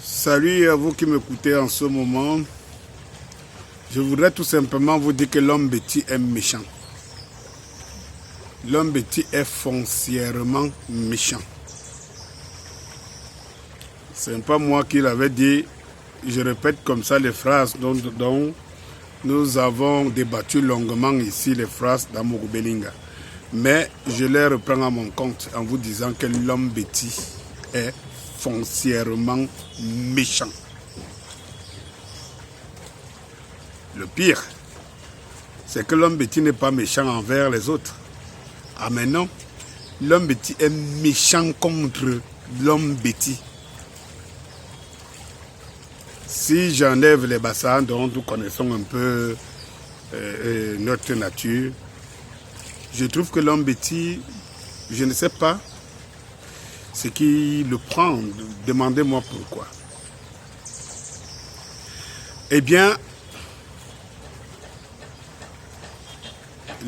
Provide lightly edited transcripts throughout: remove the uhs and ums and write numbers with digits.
Salut à vous qui m'écoutez en ce moment. Je voudrais tout simplement vous dire que l'homme bêti est méchant. L'homme bêti est foncièrement méchant. Ce n'est pas moi qui l'avais dit. Je répète comme ça les phrases dont nous avons débattu longuement ici, les phrases d'Amourou Belinga. Mais je les reprends à mon compte en vous disant que l'homme bêti est foncièrement méchant. Le pire, c'est que l'homme bêti n'est pas méchant envers les autres. Ah mais non, l'homme bêti est méchant contre l'homme bêti. Si j'enlève les bassins dont nous connaissons un peu notre nature, je trouve que l'homme bêti, je ne sais pas ce qui le prend. Demandez-moi pourquoi. Eh bien,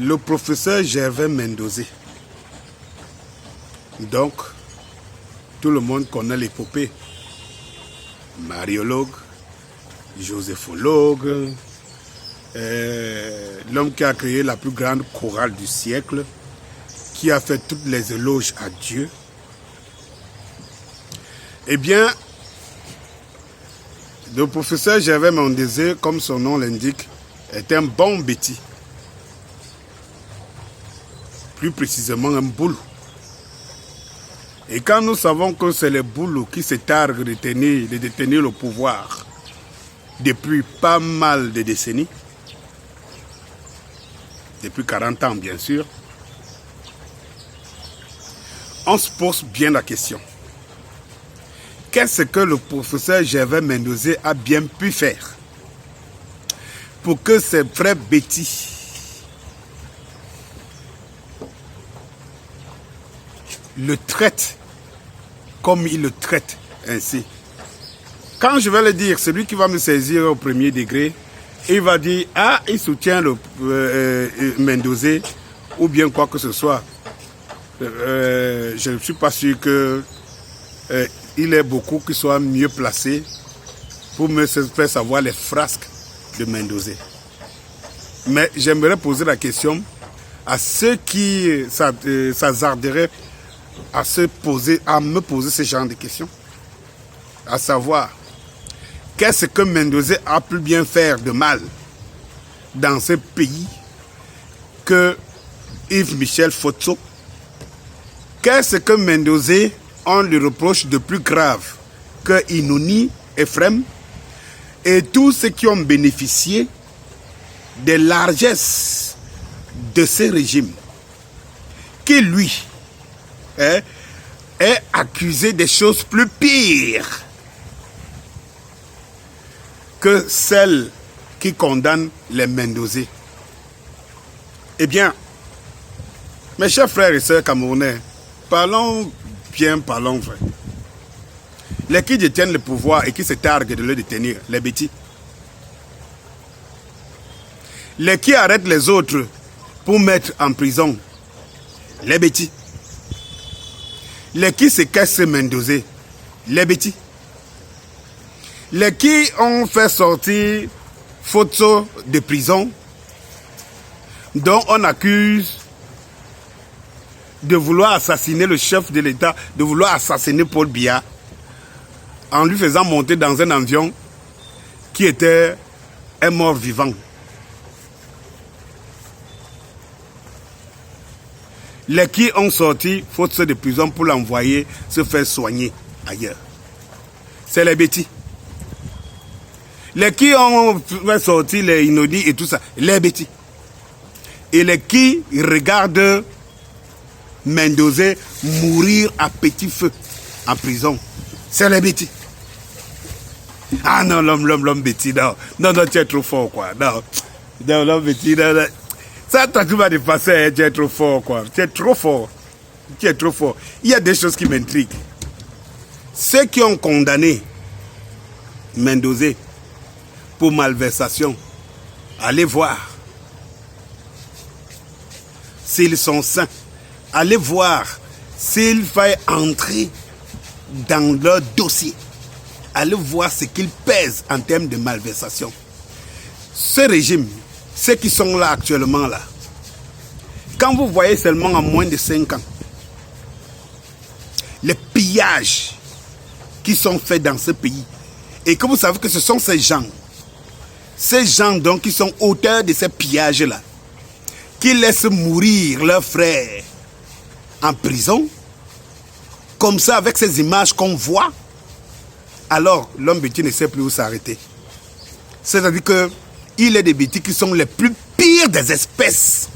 le professeur Gervais Mendozé, donc tout le monde connaît l'épopée, mariologue, joséphologue, l'homme qui a créé la plus grande chorale du siècle, qui a fait toutes les éloges à Dieu. Eh bien, le professeur Gervais Mendozé, comme son nom l'indique, est un bon bêti. Plus précisément un boulot. Et quand nous savons que c'est les boulots qui se targuent de détenir le pouvoir depuis pas mal de décennies, depuis 40 ans bien sûr, on se pose bien la question. Qu'est-ce que le professeur Gervais Mendozé a bien pu faire pour que ces vrais bêtis le traitent comme il le traite ainsi? Quand je vais le dire, celui qui va me saisir au premier degré, il va dire, ah, il soutient le Mendozé, ou bien quoi que ce soit. Je ne suis pas sûr que il est beaucoup qui soient mieux placés pour me faire savoir les frasques de Mendozé. Mais j'aimerais poser la question à ceux qui s'hasarderaient à me poser ce genre de questions. À savoir, qu'est-ce que Mendozé a pu bien faire de mal dans ce pays que Yves Michel Fotso? Qu'est-ce que Mendozé, on lui reproche de plus grave que Inouni, Ephraim et tous ceux qui ont bénéficié des largesses de ce régime, qui lui est accusé des choses plus pires que celles qui condamnent les Mendozé? Eh bien, mes chers frères et sœurs camerounais, parlons bien, parlons vrai. Les qui détiennent le pouvoir et qui se targuent de le détenir, les bêtis. Les qui arrêtent les autres pour mettre en prison, les bêtis. Les qui se cachent Mendozé, les bêtis. Les qui ont fait sortir Fotso de prison, dont on accuse de vouloir assassiner le chef de l'État, de vouloir assassiner Paul Biya, en lui faisant monter dans un avion qui était un mort vivant. Les qui ont sorti Fotso de prison pour l'envoyer se faire soigner ailleurs. C'est les bêtis. Les qui ont fait sortir les Inodi et tout ça, les bêtis. Et les qui regardent Mendozé mourir à petit feu en prison, c'est les bêtis. Ah non, l'homme bêtis, non, tu es trop fort, quoi. Non, l'homme bêtis, non. Ça, toi, tu vas dépasser, hein, tu es trop fort, quoi. Tu es trop fort. Tu es trop fort. Il y a des choses qui m'intriguent. Ceux qui ont condamné Mendozé pour malversation, allez voir s'ils sont sains. Allez voir s'il faut entrer dans leur dossier. allez voir ce qu'il pèse en termes de malversation. Ce régime, ceux qui sont là actuellement là, quand vous voyez seulement en moins de 5 ans, les pillages qui sont faits dans ce pays, et que vous savez que ce sont ces gens donc qui sont auteurs de ces pillages-là, qui laissent mourir leurs frères en prison, comme ça avec ces images qu'on voit, alors l'homme bêtis ne sait plus où s'arrêter. C'est-à-dire qu'il est des bêtis qui sont les plus pires des espèces.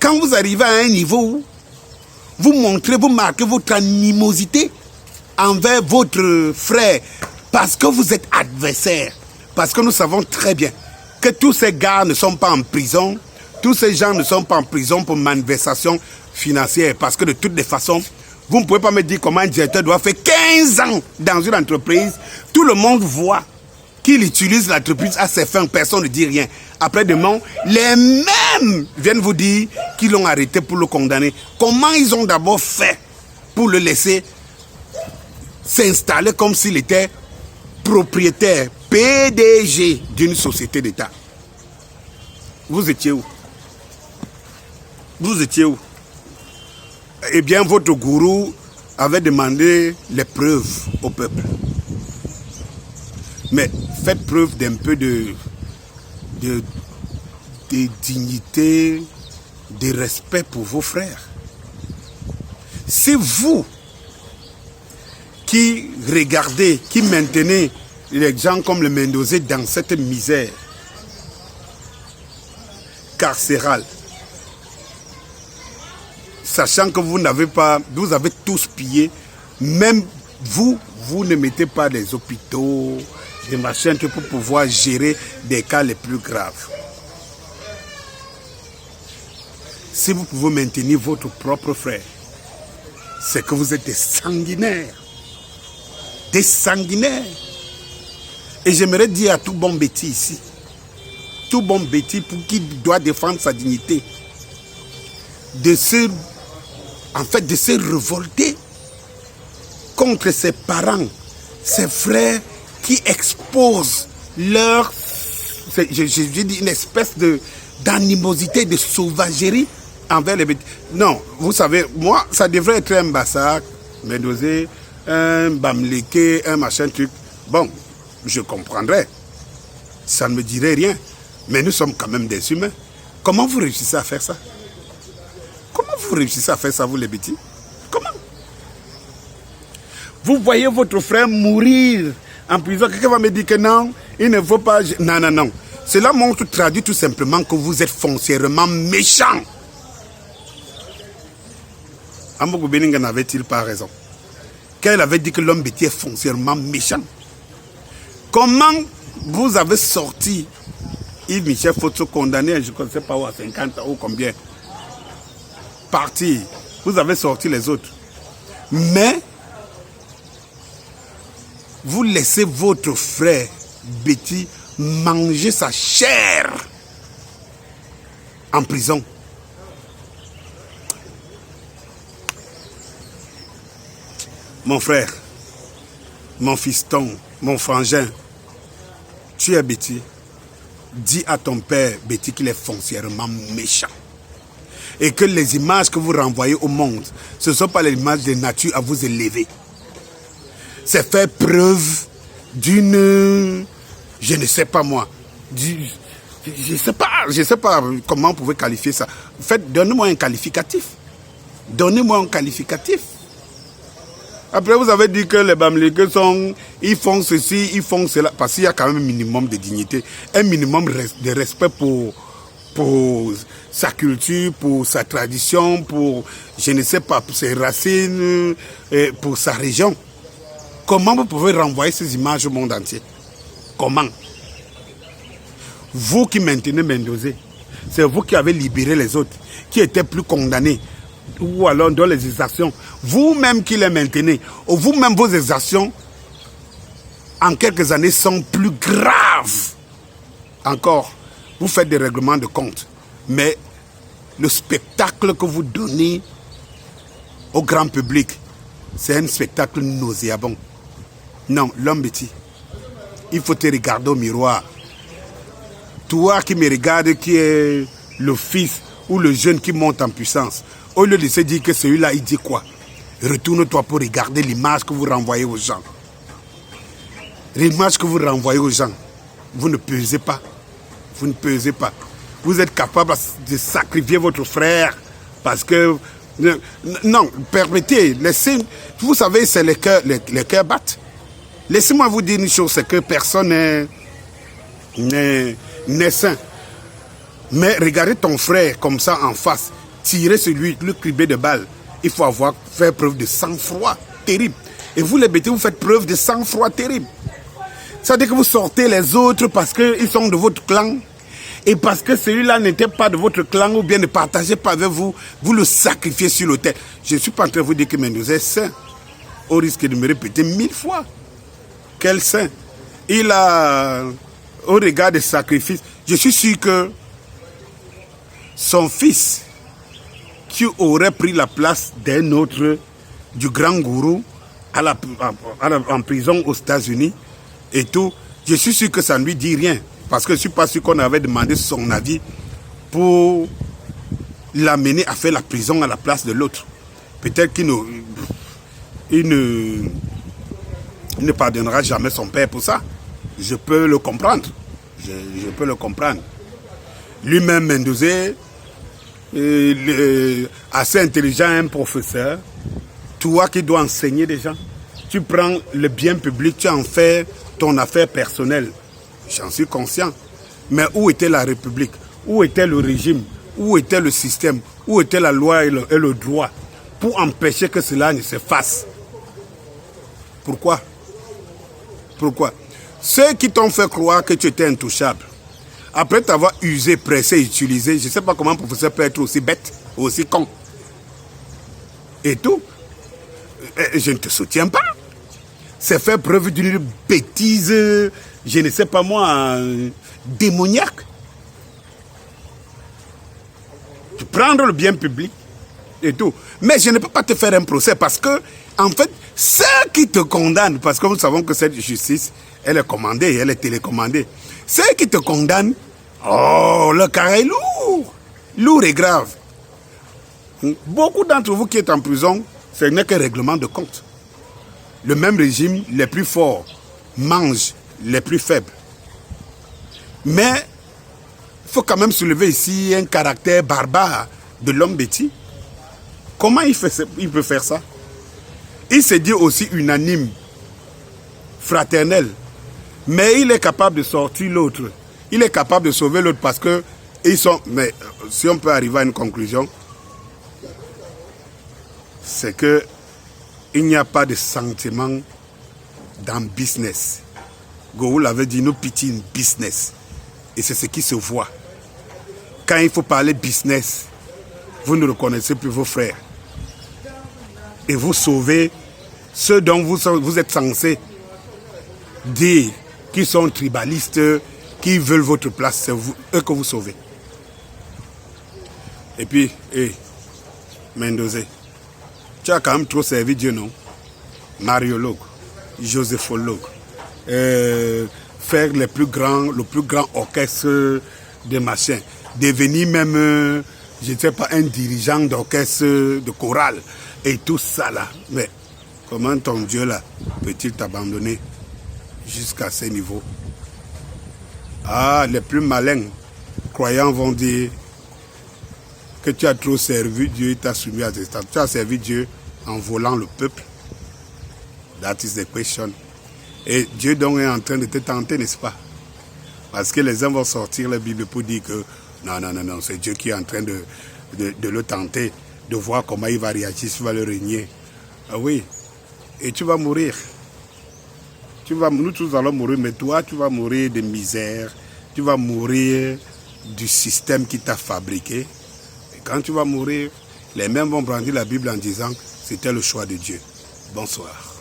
Quand vous arrivez à un niveau où vous montrez, vous marquez votre animosité envers votre frère parce que vous êtes adversaire, parce que nous savons très bien que tous ces gars ne sont pas en prison, tous ces gens ne sont pas en prison pour malversation financière, parce que de toutes les façons, vous ne pouvez pas me dire comment un directeur doit faire 15 ans dans une entreprise. Tout le monde voit qu'il utilise l'entreprise à ses fins, personne ne dit rien. Après demain, les mêmes viennent vous dire qu'ils l'ont arrêté pour le condamner. Comment ils ont d'abord fait pour le laisser s'installer comme s'il était propriétaire, PDG d'une société d'État? Vous étiez où? Vous étiez où? Eh bien, votre gourou avait demandé les preuves au peuple. Mais faites preuve d'un peu de dignité, de respect pour vos frères. C'est vous qui regardez, qui maintenez les gens comme le Mendozé dans cette misère carcérale, sachant que vous n'avez pas, vous avez tous pillé, même vous ne mettez pas des hôpitaux, des machins pour pouvoir gérer des cas les plus graves. Si vous pouvez maintenir votre propre frère, c'est que vous êtes des sanguinaires. Des sanguinaires. Et j'aimerais dire à tout bon bêtis ici, tout bon bêtis pour qui doit défendre sa dignité, de se révolter contre ses parents, ses frères qui exposent leur, je dis une espèce d'animosité, de sauvagerie envers les bêtis. Non, vous savez, moi, ça devrait être un Bassak, Mendozé, un Bamleke, un machin truc. Bon, je comprendrais. Ça ne me dirait rien. Mais nous sommes quand même des humains. Comment vous réussissez à faire ça? Comment vous réussissez à faire ça, vous les bêtis? Comment? Vous voyez votre frère mourir en prison. Quelqu'un va me dire que non, il ne faut pas... Non, non, non. Cela montre, traduit tout simplement que vous êtes foncièrement méchant. Amogo Beninga n'avait-il pas raison? Qu'elle avait dit que l'homme bêtis est foncièrement méchant. Comment vous avez sorti Yves Michel Fotso condamné, je ne sais pas où, à 50 ans ou combien, parti, vous avez sorti les autres. Mais vous laissez votre frère Betty manger sa chair en prison. Mon frère, mon fiston, mon frangin, tu es Betty. Dis à ton père Betty qu'il est foncièrement méchant. Et que les images que vous renvoyez au monde, ce ne sont pas les images de nature à vous élever. C'est faire preuve d'une, je ne sais pas moi, je sais pas comment vous pouvez qualifier ça. En fait, donnez-moi un qualificatif. Donnez-moi un qualificatif. Après, vous avez dit que les Bamileke ils font ceci, ils font cela, parce qu'il y a quand même un minimum de dignité, un minimum de respect pour sa culture, pour sa tradition, pour, je ne sais pas, pour ses racines, pour sa région. Comment vous pouvez renvoyer ces images au monde entier? Comment? Vous qui maintenez Mendozé, c'est vous qui avez libéré les autres, qui étaient plus condamnés, ou alors dans les exactions, vous-même qui les maintenez, ou vous-même vos exactions, en quelques années, sont plus graves. Encore, vous faites des règlements de compte, mais le spectacle que vous donnez au grand public, c'est un spectacle nauséabond. Non, l'homme bêti. Il faut te regarder au miroir. Toi qui me regardes, qui est le fils ou le jeune qui monte en puissance, au lieu de se dire que celui-là, il dit quoi? Retourne-toi pour regarder l'image que vous renvoyez aux gens. L'image que vous renvoyez aux gens. Vous ne pesez pas. Vous ne pesez pas. Vous êtes capable de sacrifier votre frère parce que... Non, permettez, laissez... Vous savez, c'est les cœurs battent. Laissez-moi vous dire une chose, c'est que personne n'est sain. Mais regardez ton frère comme ça en face, tirer sur lui, le cribler de balles. Il faut faire preuve de sang-froid terrible. Et vous les bêtés, vous faites preuve de sang-froid terrible. Ça veut dire que vous sortez les autres parce qu'ils sont de votre clan. Et parce que celui-là n'était pas de votre clan ou bien ne partageait pas avec vous, vous le sacrifiez sur l'autel. Je ne suis pas en train de vous dire que Mendoza est saint. Au risque de me répéter 1000 fois. Quel saint. Il a, au regard des sacrifices, je suis sûr que son fils, qui aurait pris la place d'un autre, du grand gourou, en prison aux États-Unis et tout, je suis sûr que ça ne lui dit rien. Parce que je ne suis pas sûr qu'on avait demandé son avis pour l'amener à faire la prison à la place de l'autre. Peut-être qu'il ne pardonnera jamais son père pour ça. Je peux le comprendre. Je peux le comprendre. Lui-même, Mendoza, assez intelligent, un professeur. Toi qui dois enseigner des gens, tu prends le bien public, tu en fais ton affaire personnelle. J'en suis conscient. Mais où était la République? Où était le régime? Où était le système? Où était la loi et le droit pour empêcher que cela ne se fasse? Pourquoi? Pourquoi? Ceux qui t'ont fait croire que tu étais intouchable, après t'avoir usé, pressé, utilisé, je ne sais pas comment un professeur peut être aussi bête, aussi con. Et tout. Je ne te soutiens pas. C'est faire preuve d'une bêtise, je ne sais pas moi, démoniaque. Tu prends le bien public et tout. Mais je ne peux pas te faire un procès parce que, en fait, ceux qui te condamnent, parce que nous savons que cette justice, elle est commandée, elle est télécommandée. Ceux qui te condamnent, oh, le cas est lourd. Lourd et grave. Beaucoup d'entre vous qui êtes en prison, ce n'est qu'un règlement de compte. Le même régime, les plus forts mangent les plus faibles. Mais il faut quand même soulever ici un caractère barbare de l'homme bêti. Comment il peut faire ça? Il se dit aussi unanime, fraternel. Mais il est capable de sortir l'autre. Il est capable de sauver l'autre parce que ils sont... Mais si on peut arriver à une conclusion, c'est que il n'y a pas de sentiment dans le business. Gou l'avait dit, nous pitié une business. Et c'est ce qui se voit. Quand il faut parler business, vous ne reconnaissez plus vos frères. Et vous sauvez ceux dont vous êtes censés dire qui sont tribalistes, qui veulent votre place. C'est eux que vous sauvez. Et puis, Mendoza, tu as quand même trop servi Dieu, non? Mariologue, joséphologue, faire le plus grand orchestre de machin, devenir même, je ne sais pas, un dirigeant d'orchestre de chorale et tout ça là. Mais comment ton Dieu là peut-il t'abandonner jusqu'à ce niveau? Ah, les plus malins croyants vont dire que tu as trop servi Dieu, il t'a soumis à des stades. Tu as servi Dieu en volant le peuple. That is the question. Et Dieu donc est en train de te tenter, n'est-ce pas? Parce que les uns vont sortir la Bible pour dire que non, c'est Dieu qui est en train de le tenter, de voir comment il va réagir, s'il va le régner. Ah oui, et tu vas mourir. Nous tous allons mourir, mais toi, tu vas mourir de misère. Tu vas mourir du système qui t'a fabriqué. Et quand tu vas mourir, les mêmes vont brandir la Bible en disant c'était le choix de Dieu. Bonsoir.